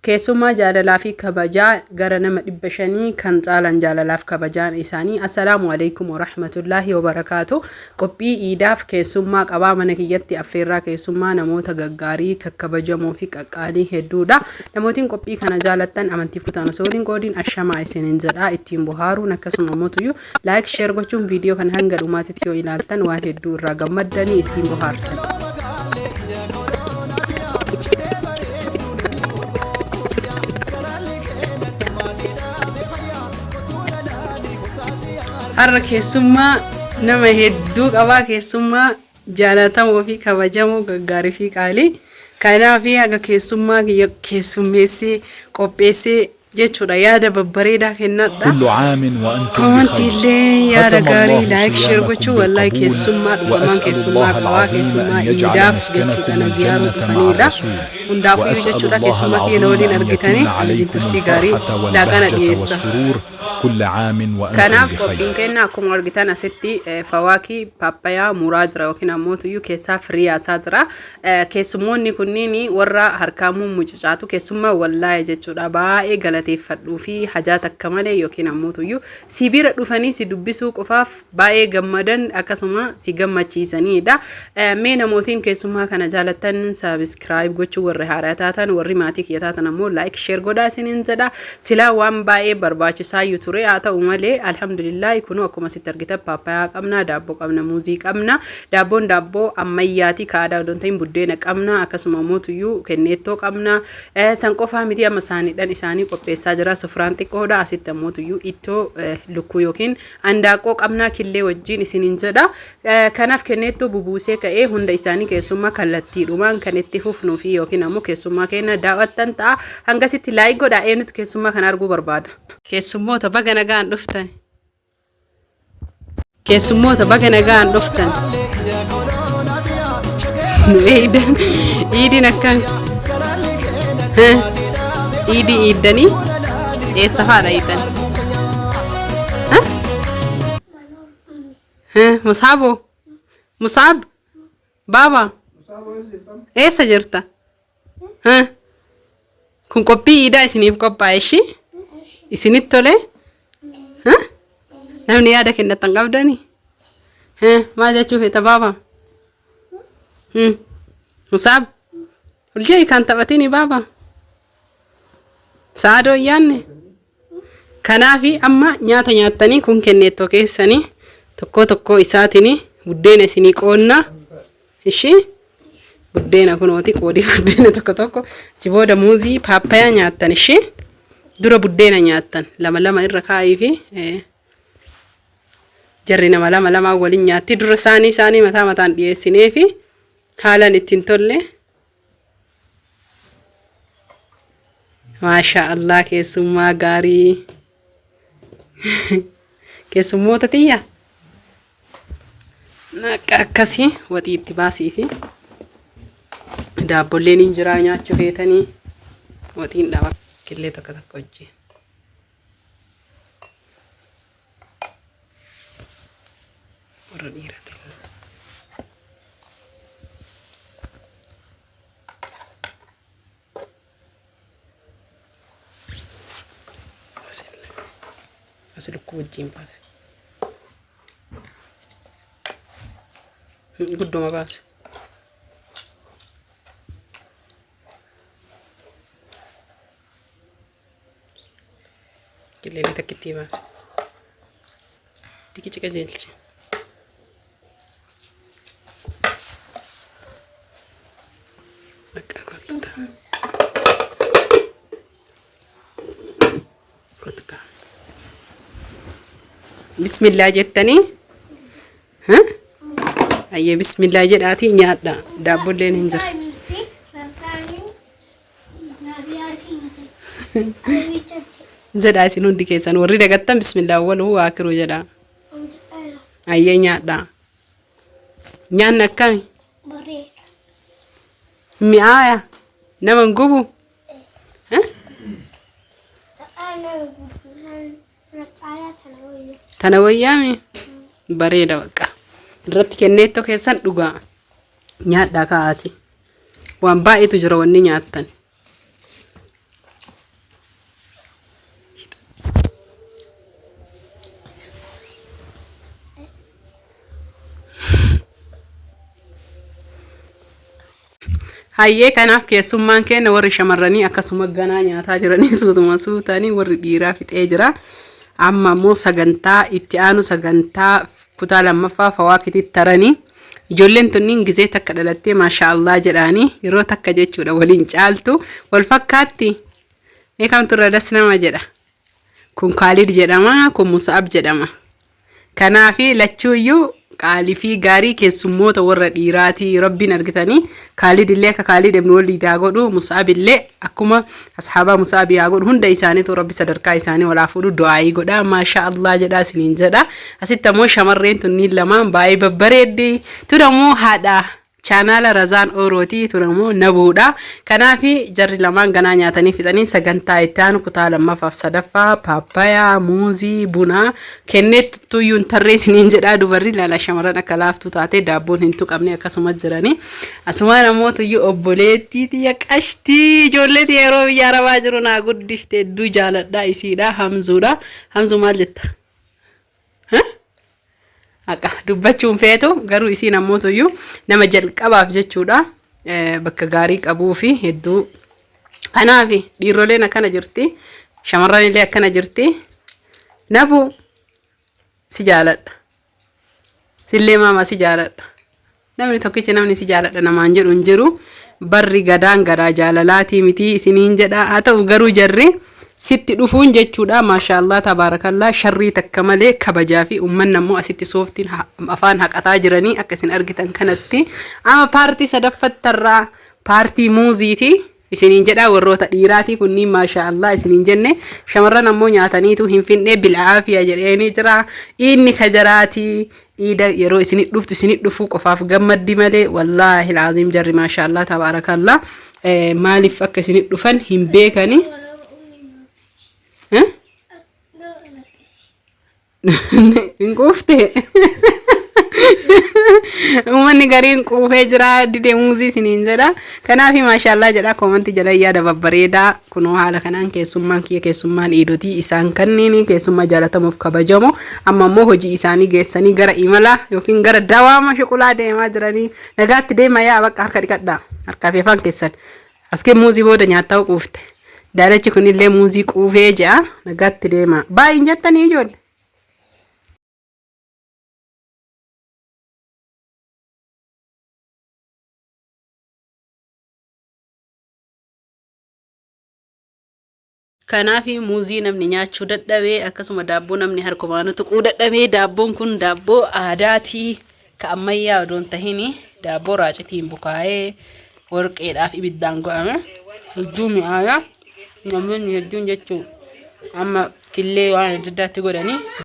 keessummaa jaalalaa fi kabajaa gara nama 500 kan caalan jaalalaaf kabajaan isaanii. Assalaamu alaykum wa rahmatullahi wa barakaatu. Qophii iidaaf keessummaa qabaa mana kiyyatti affeerraa keessummaa namoota gaggaarii kakkabajamoo fi qaqqaalii hedduudha. Namootiin qophii kana jaalattan amantiif kutaan osoo waliin qoodiin ashamaa isiniin jedhaa ittiin bohaaruun akkasuma mootuyyuu laayik sheer gochuun viidiyoo kana hanga dhumaatitti yoo ilaaltan waan hedduu irraa gammaddanii ittiin bohaartan. Har'a keessummaa nama hedduu qabaa keessummaa jaalatamoo fi kabajamoo gaggaarii fi qaalii kanaaf haga keessummaa keessummeessee qopheessee jechuudha yaada babbareedaa kennadha. كل عام وأنتم Komantii بخير. illee yaada ختم gaarii الله laayik sheer صيامكم gochuu wallahi بالقبول keessummaa dhufaman وأسأل keessummaa الله qabaa العظيم keessummaa أن يجعل iidaaf مسكنكم jechuudha kana ziyaaruu الجنة مع dhufanidha. الرسول Hundaafuu وأسأل jechuudha الله keessummaa keenya العظيم waliin أن argitanii يتم waliin عليكم turtii gaarii الفرحة laaqana والبهجة dhiyeessa. والسرور كل عام وأنتم Kanaaf بخير. qophiin keenya akkuma argitan asitti fawaakii paappayaa muraa jira yookiin ammoo tuyyuu keessaa firii yaasaa jira. Keessummoonni kunniin warra harkaamuun mucucaatu keessummaa wallaayee jechuudha baay'ee galateeffadhuu fi hajaa takka malee yookiin ammoo tuyyuu si bira dhufanii si dubbisuu qofaaf baay'ee gammadan akkasuma si gammachiisanidha. Mee namootiin keessummaa kana jaalattan sabiskiraayib gochuu warri haaraa taatan warri maatii kiyya taatan ammoo laayik sheer godhaa isiniin jedha. Silaa waan baay'ee barbaachisaa yoo ture haa ta'u malee alhamdulillah kunoo akkuma sitti argitan paappayaa qabna, daabboo qabna, muuzii qabna. Daabboon daabboo ammayyaati kaadaa odoon ta'in buddeena qabna akkasuma mootuyyuu kenneettoo qabna. San qofaa miti amma isaaniidhaan isaanii qopheessaa jira sufraan xiqqoodha asitti ammoo ittoo lukkuu yookiin andaaqoo qabna killee wajjin isiniin jedha. Kanaaf kenneettoo bubuusee ka'ee hunda isaanii keessummaa kallattiidhumaan kan itti fufnuu fi yookiin ammoo keessummaa keenya daawwattan ta'a. Hangasitti laayik godhaa eenyutu keessummaa kana arguu barbaada. Keessummoota baga nagaan dhuftan. Keessummoota baga nagaan dhuftan. Nu eedan iidin akkam. Iidii iiddanii eessa faadha iidan? Musaaboo? Musaab? Baaba? Eessa jirta? Kun qophii iidaa isiniif qophaa'e ishii? Isinit tole? Namni yaada kennatan qabdani? Maal jechuu feeta baaba? Musaab? Uljee kan taphatini baaba? Saadoo yaanne? Kanaafi amma nyaata nyaattanii kun kenneettoo keessanii tokko tokko isaatini buddeena isinii qoonna. Ishii? Buddeena kunooti qoodii buddeena tokko tokko si booda muuzii paappayaa nyaattan ishii dura buddeena nyaattan lama lama irra kaa'ii fi jarri nama lama waliin nyaatti dura isaanii mataa mataan dhiyeessinee fi haalan ittiin tolle. Maasha Allah keessummaa gaarii keessummoota tiyya akkasii waxii itti baasii fi daabbolleen hin jiraa nyaachuu feetanii waxiin dhaba killee takka takka hojjee. Warra dhiirati. Asli lukkuu wajjin baase. Gudduma baase. Killee takkitti baase. Tiki cika jeelche. Akka kottuta. Kottuta. Bismillah jettanii? Ayyee bismillah jedhaatii nyaadha. Daabbolleen hin jira. Jedhaa isin hundi keessan warri dagattan bismillah waluu waakiru jedhaa. Ayyee nyaadha. Nyaanni akkami? Mi'aaya? Nama hin gubu? Tana wayyaame bareeda bakka irratti kenneettoo keessan dhugaa nyaadhaa kaa'ati waan baay'eetu jira wanni nyaattan hayyee kanaaf keessummaan keenya warri shamarranii akkasuma ganaa nyaataa jiranii suutuma suutanii warri dhiiraa fixee jira. Amma immoo sagantaa itti aanu sagantaa kutaa lammaffaa fawaakitii taranii ijoolleen tunniin gizee takka dhalattee maashaallah jedhaanii yeroo takka jechuudha waliin caaltu wal fakkaatti. Meeqamtu irra das nama jedha. Kun Khalid jedhama, kun Musa'ab jedhama. Kanaafi lachuuyyuu qaalii fi gaarii keessummoota warra dhiiraati rabbiin argitanii Khalid illee akka Khalid ibn Walid yaa godhu Musa'ab illee akkuma ashaaba Musa'ab yaa godhu hunda isaaniitu rabbi sadarkaa isaanii walaa fuudhu du'aayii godha maashaallah jedha isiniin jedha. Asitti ammoo shamarreen tunniin lamaan baay'ee babbareeddi turammoo haadha chaanaala Razaan Orooti turammoo nabuudha. Kanaafi jarri lamaan ganaa nyaatanii fixanii sagantaa itti aanu kutaa lammaffaaf sadaffaa paappayaa muuzii buna kenneet tuyyuun tarree isiniin jedha. Dubarri laala shamarran akka laaftuu taate daabboon hin tuqamne akkasumas jiranii asumaan ammoo tuyyuu obboleettii xiyya qashtii ijoolleetii yeroo biyya arabaa jiru naa guddifte hedduu jaaladha isiidha Hamzuudha. Hamzuu maal jetta? Akka dubbachuun feetu garuu isiin ammoo tuyyuu nama jalqabaaf jechuudha bakka gaarii qabuu fi hedduu kanaafi dhiiroleen akkana jirti shamarran illee akkana jirti. Nabu si jaaladha sillee maama si jaaladha namni tokkichi namni si jaaladha namaan jedhu hin jiru. Barri gadaan gadaa jaalalaatii miti isiniin jedha. Haa ta'u garuu jarri sitti dhufuun jechuudha maashaallah tabaarakallah sharrii takka malee kabajaa fi uummanni ammoo asitti sooftiin afaan haqataa jiranii akka isin argitan kanatti. Ama paartii sadaffattarraa paartii muuziiti isiniin jedha warroota dhiiraati kunniin maashaallah isiniin jenne shamarran ammoo nyaataniitu hin finne bil'aafiya jedheenii jira. Inni kajaraati iida yeroo isinit dhuftu isinit dhufuu qofaaf gammaddi malee wallaahi laaziim jarri maashaallah tabaarakallah maaliif akka isinit dhufan hin beekani. Ingufte uummanni gariin quufee jira didee muuzii isiniin jedha. Kanaafi maashaallah jedha koomantii jala yaada babbareedaa kunoo haala kanaan keessummaan kiyya keessummaan iidotii isaan kanneen keessummaa jaalatamuuf kabajamu amma immoo hojii isaanii geessanii gara imala yookiin gara dawaama shuqulaa deemaa jiranii. Nagaatti deema yaa bakka harka dhiqadhaa harkaa fi afaan keessan askee muuzii booda nyaataa quufte. Daalachi kunillee muuzii quufee jira nagaatti deema baay'een jettanii ijoollee. Kanaafi muuzii namni nyaachuu dadhabee akkasuma daabboo namni harkumaan tuquu dadhabee daabboon kun daabboo aadaatii ka ammayyaa odoon tahini daabboo raacitiin bukaa'ee warqeedhaaf ibiddaan go'ame hedduu mi'aayaa. Namni hedduun jechuun amma killee waan adda addaatti godhanii